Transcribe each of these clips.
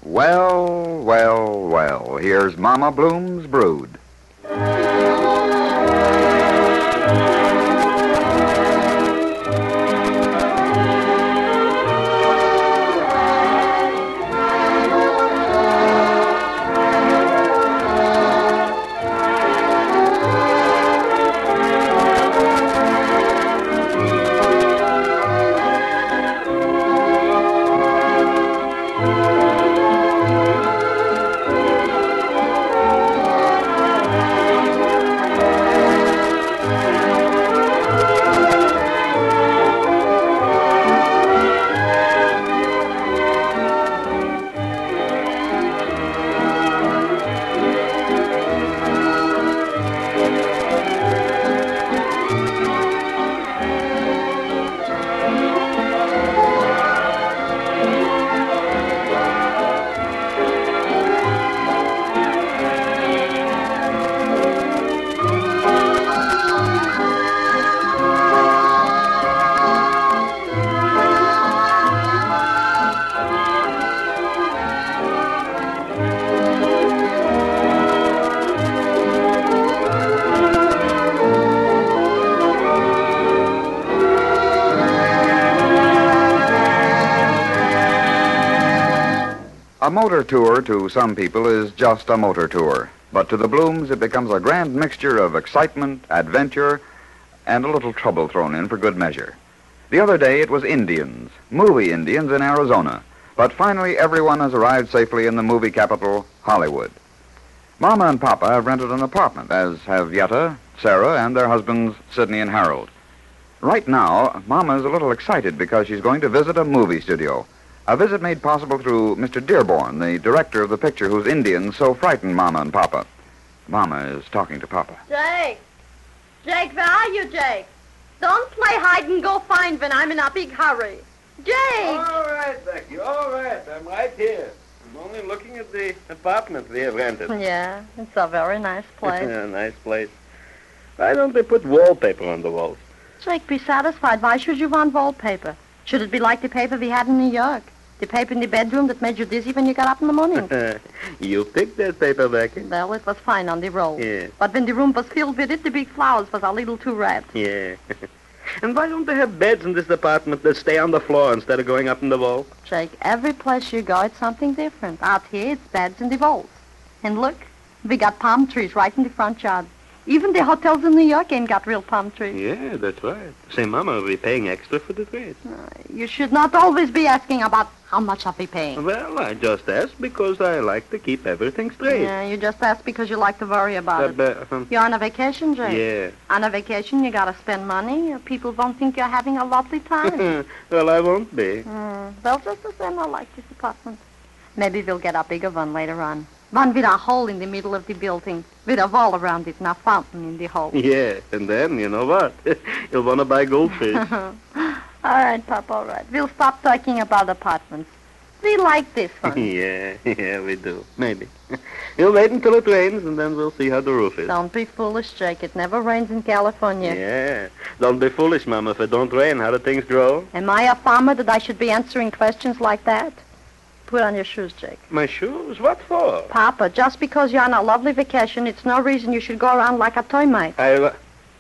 Well, well, well, here's Mama Bloom's brood. A motor tour to some people is just a motor tour, but to the Blooms it becomes a grand mixture of excitement, adventure, and a little trouble thrown in for good measure. The other day it was Indians, movie Indians in Arizona, but finally everyone has arrived safely in the movie capital, Hollywood. Mama and Papa have rented an apartment, as have Yetta, Sarah, and their husbands, Sidney and Harold. Right now, Mama is a little excited because she's going to visit a movie studio. A visit made possible through Mr. Dearborn, the director of the picture whose Indians so frightened Mama and Papa. Mama is talking to Papa. Jake! Jake, where are you, Jake? Don't play hide and go find when I'm in a big hurry. Jake! All right, Becky, all right. I'm right here. I'm only looking at the apartment we have rented. Yeah, it's a very nice place. Nice place. Why don't they put wallpaper on the walls? Jake, be satisfied. Why should you want wallpaper? Should it be like the paper we had in New York? The paper in the bedroom that made you dizzy when you got up in the morning. You picked that paper, Becky. Well, it was fine on the roll. Yeah. But when the room was filled with it, the big flowers was a little too red. Yeah. And why don't they have beds in this apartment that stay on the floor instead of going up in the wall? Jake, every place you go, it's something different. Out here, it's beds in the walls. And look, we got palm trees right in the front yard. Even the hotels in New York ain't got real palm trees. Yeah, that's right. Say, Mama, are we paying extra for the trees? You should not always be asking about how much are we paying. Well, I just asked because I like to keep everything straight. Yeah, you just ask because you like to worry about it. You're on a vacation, Jake? Yeah. On a vacation, you gotta spend money. People won't think you're having a lovely time. Well, I won't be. Well, just the same, I like this apartment. Maybe we'll get a bigger one later on. One with a hole in the middle of the building, with a wall around it and a fountain in the hole. Yeah, and then, you know what? You'll want to buy goldfish. All right, Pop, all right. We'll stop talking about apartments. We like this one. Yeah, we do. Maybe. We'll wait until it rains, and then we'll see how the roof is. Don't be foolish, Jake. It never rains in California. Yeah. Don't be foolish, Mama. If it don't rain, how do things grow? Am I a farmer that I should be answering questions like that? Put on your shoes, Jake. My shoes? What for? Papa, just because you're on a lovely vacation, it's no reason you should go around like a toy mite.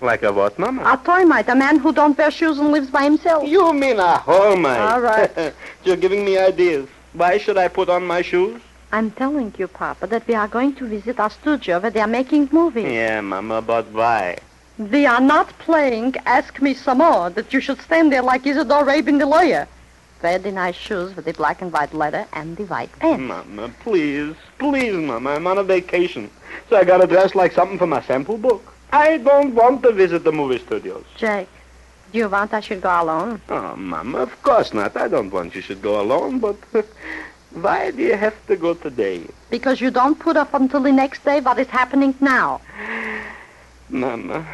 Like a what, Mama? A toy mite, a man who don't wear shoes and lives by himself. You mean a whore mite. All right. You're giving me ideas. Why should I put on my shoes? I'm telling you, Papa, that we are going to visit a studio where they are making movies. Yeah, Mama, but why? We are not playing Ask Me Some More, that you should stand there like Isidore Rabin the lawyer. Wear the nice shoes with the black and white leather and the white pants. Mama, please. Please, Mama. I'm on a vacation. So I gotta dress like something for my sample book. I don't want to visit the movie studios. Jake, do you want I should go alone? Oh, Mama, of course not. I don't want you should go alone, but why do you have to go today? Because you don't put off until the next day what is happening now. Mama,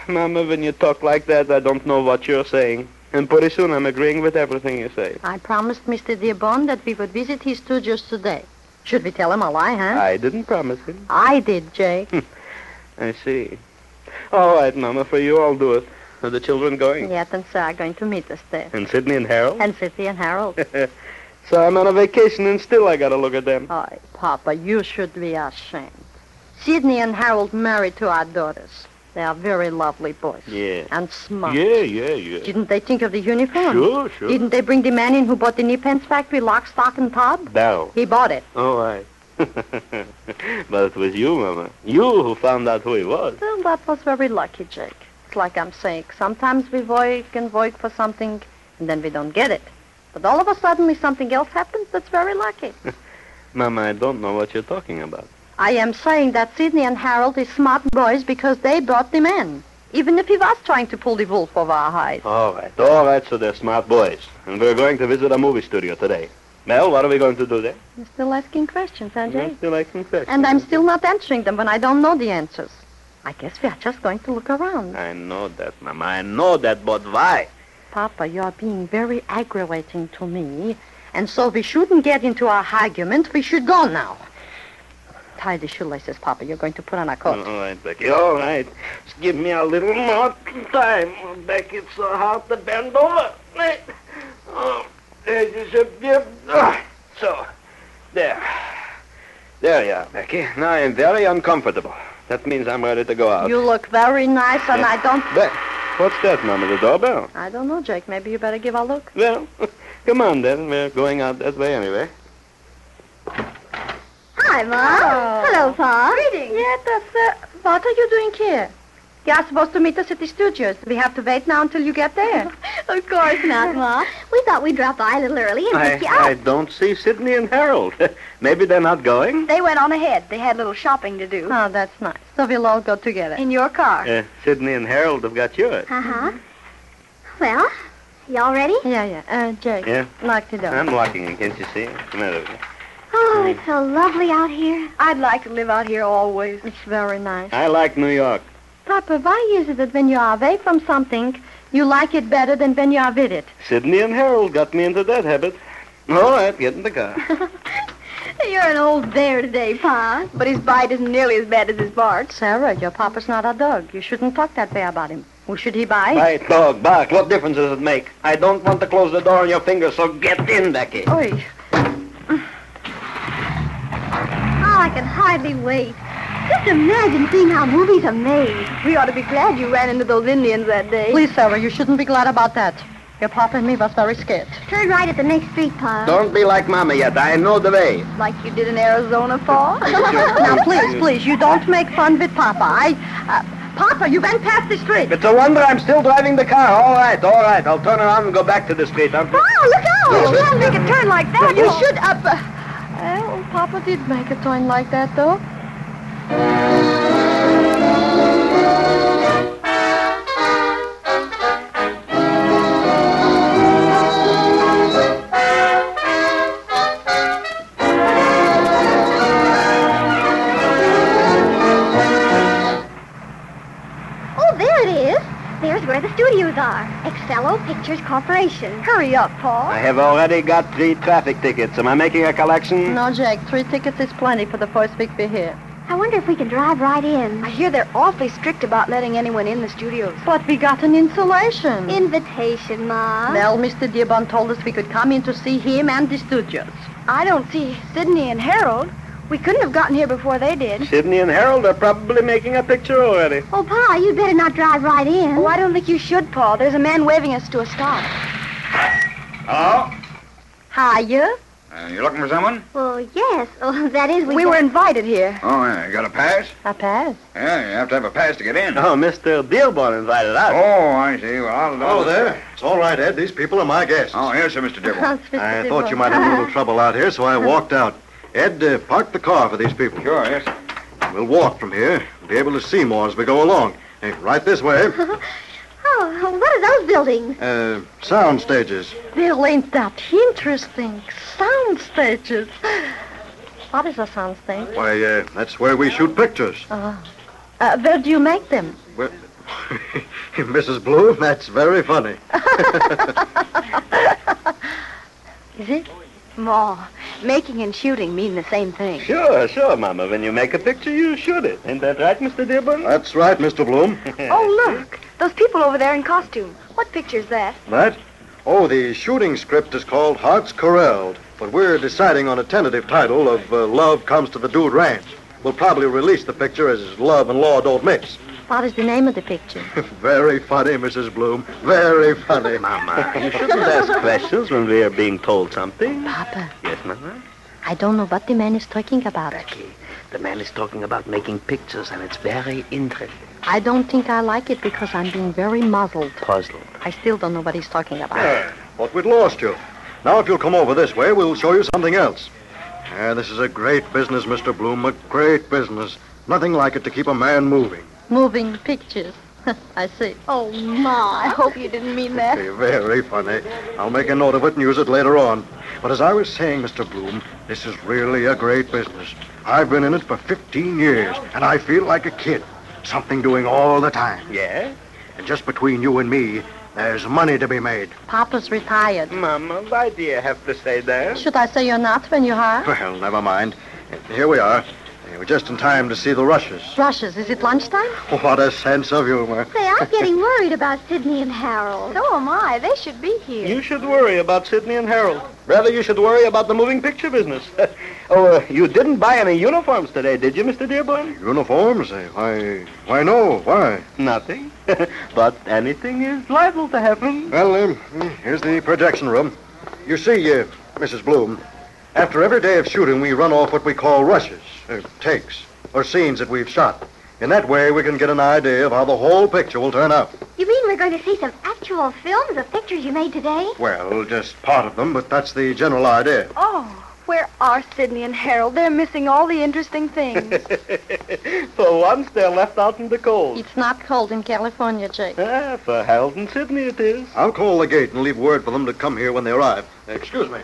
when you talk like that, I don't know what you're saying. And pretty soon I'm agreeing with everything you say. I promised Mr. Dearborn that we would visit his studios today. Should we tell him a lie, huh? I didn't promise him. I did, Jake. I see. All right, Mama, for you I'll do it. Are the children going? Yetta and Sarah are going to meet us there. And Sidney and Harold? And Sidney and Harold. So I'm on a vacation and still I gotta look at them. Oh, Papa, you should be ashamed. Sidney and Harold married to our daughters. They are very lovely boys. Yeah. And smart. Yeah. Didn't they think of the uniform? Sure. Didn't they bring the man in who bought the knee pants factory, lock, stock, and tub? Bell. He bought it. All right. But it was you, Mama. You who found out who he was. Well, that was very lucky, Jake. It's like I'm saying. Sometimes we work for something, and then we don't get it. But all of a sudden, something else happens that's very lucky. Mama, I don't know what you're talking about. I am saying that Sidney and Harold is smart boys because they brought the man. Even if he was trying to pull the wolf over our eyes. All right, so they're smart boys. And we're going to visit a movie studio today. Well, what are we going to do there? You're still asking questions, huh, Jake? Still asking questions. And I'm still not answering them when I don't know the answers. I guess we are just going to look around. I know that, Mama. I know that, but why? Papa, you're being very aggravating to me. And so we shouldn't get into our argument. We should go now. Tie the shoelaces, Papa. You're going to put on a coat. All right, Becky. All right. Just give me a little more time. Oh, Becky, it's so hard to bend over. Oh, so, there. There you are, Becky. Now I'm very uncomfortable. That means I'm ready to go out. You look very nice, and I don't... What's that, Mama? The doorbell? I don't know, Jake. Maybe you better give a look. Well, come on, then. We're going out that way anyway. Hi, Mom. Oh. Hello, Pa. Greetings. Yeah, what are you doing here? You are supposed to meet us at the studios. Do we have to wait now until you get there? Of course not, Ma. We thought we'd drop by a little early and pick you up. I don't see Sidney and Harold. Maybe they're not going? They went on ahead. They had a little shopping to do. Oh, that's nice. So we'll all go together. In your car. Sidney and Harold have got yours. Uh-huh. Well, y'all ready? Yeah. Jake. Yeah? Lock the door. I'm locking it. Can't you see? Come here. Oh, it's so lovely out here. I'd like to live out here always. It's very nice. I like New York. Papa, why is it that when you are away from something, you like it better than when you are with it? Sidney and Harold got me into that habit. All right, get in the car. You're an old bear today, Pa. But his bite isn't nearly as bad as his bark. Sarah, your papa's not a dog. You shouldn't talk that way about him. Who should he bite? Bite, dog, bark. What difference does it make? I don't want to close the door on your fingers, so get in, Becky. Oi. Oh, I can hardly wait. Just imagine seeing how movies are made. We ought to be glad you ran into those Indians that day. Please, Sarah, you shouldn't be glad about that. Your papa and me was very scared. Turn right at the next street, Pa. Don't be like Mama yet. I know the way. Like you did in Arizona, Pa. Now, please, you don't make fun with Papa. Papa, you went past the street. It's a wonder I'm still driving the car. All right. I'll turn around and go back to the street. Oh, look out! You can't make a turn like that. You should well, Papa did make a turn like that, though. Oh, there it is. There's where the studios are. Excello Pictures Corporation. Hurry up, Paul. I have already got 3 traffic tickets. Am I making a collection? No, Jake, 3 tickets is plenty for the first week we're here. I wonder if we can drive right in. I hear they're awfully strict about letting anyone in the studios. But we got an insulation. Invitation, Ma. Well, Mr. Dearborn told us we could come in to see him and the studios. I don't see Sidney and Harold. We couldn't have gotten here before they did. Sidney and Harold are probably making a picture already. Oh, Pa, you'd better not drive right in. Oh, I don't think you should, Paul. There's a man waving us to a stop. Hello? Hiya. You looking for someone? Well, yes. Oh, that is, We were invited here. Oh, yeah. You got a pass? A pass. Yeah, you have to have a pass to get in. Oh, Mr. Dearborn invited us. Oh, I see. Well, I'll... Hello there. It's all right, Ed. These people are my guests. Oh, yes, sir, Mr. Dibble. I thought you might have a little trouble out here, so I walked out. Ed, park the car for these people. Sure, yes. We'll walk from here. Be able to see more as we go along. Hey, right this way. Oh, what are those buildings? Sound stages. Well, ain't that interesting? Sound stages. What is a sound stage? Why, that's where we shoot pictures. Where do you make them? Well, Mrs. Bloom, that's very funny. Is it? Ma, making and shooting mean the same thing. Sure, Mama. When you make a picture, you shoot it. Ain't that right, Mr. Dearborn? That's right, Mr. Bloom. Oh, look. Those people over there in costume. What picture's that? That? Oh, the shooting script is called Hearts Corralled. But we're deciding on a tentative title of Love Comes to the Dude Ranch. We'll probably release the picture as Love and Law Don't Mix. What is the name of the picture? Very funny, Mrs. Bloom. Very funny. Mama, you shouldn't ask questions when we are being told something. Papa, Yes, Mama? I don't know what the man is talking about. Becky, the man is talking about making pictures, and it's very interesting. I don't think I like it because I'm being very muzzled. Puzzled. I still don't know what he's talking about. Thought we'd lost you. Now, if you'll come over this way, we'll show you something else. This is a great business, Mr. Bloom, a great business. Nothing like it to keep a man moving. Moving pictures. I see. Oh, Ma, I hope you didn't mean that. Okay, very funny. I'll make a note of it and use it later on. But as I was saying, Mr. Bloom, this is really a great business. I've been in it for 15 years, and I feel like a kid. Something doing all the time. Yeah? And just between you and me, there's money to be made. Papa's retired. Mama, why do you have to say that? Should I say you're not when you are? Well, never mind. Here we are. We're just in time to see the rushes. Rushes, is it lunchtime? What a sense of humor. Say, I'm getting worried about Sidney and Harold. So am I. They should be here. You should worry about Sidney and Harold. Rather, you should worry about the moving picture business. You didn't buy any uniforms today, did you, Mr. Dearborn? Uniforms? Why no? Why? Nothing. But anything is liable to happen. Well, here's the projection room. You see, Mrs. Bloom, after every day of shooting, we run off what we call rushes, takes, or scenes that we've shot. In that way, we can get an idea of how the whole picture will turn out. You mean we're going to see some actual films of pictures you made today? Well, just part of them, but that's the general idea. Oh, where are Sidney and Harold? They're missing all the interesting things. For once, they're left out in the cold. It's not cold in California, Jake. For Harold and Sidney it is. I'll call the gate and leave word for them to come here when they arrive. Excuse me.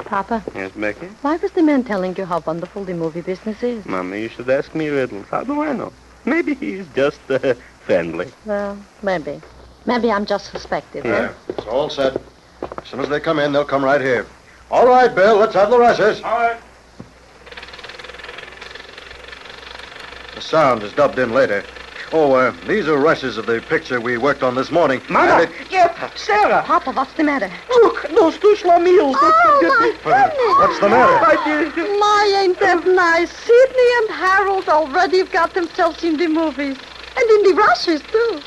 Papa, Yes, Becky? why was the man telling you how wonderful the movie business is? Mama, you should ask me riddles. How do I know? Maybe he's just friendly. Well, maybe. Maybe I'm just suspected. Yeah, it's all set. As soon as they come in, they'll come right here. All right, Bill, let's have the rushes. All right. The sound is dubbed in later. Oh, these are rushes of the picture we worked on this morning. Mama! Yetta! Sarah! Papa, what's the matter? Look, those two schlemiels. Oh, my goodness. What's the matter? My dear. My, ain't that nice? Sidney and Harold already have got themselves in the movies. And in the rushes, too.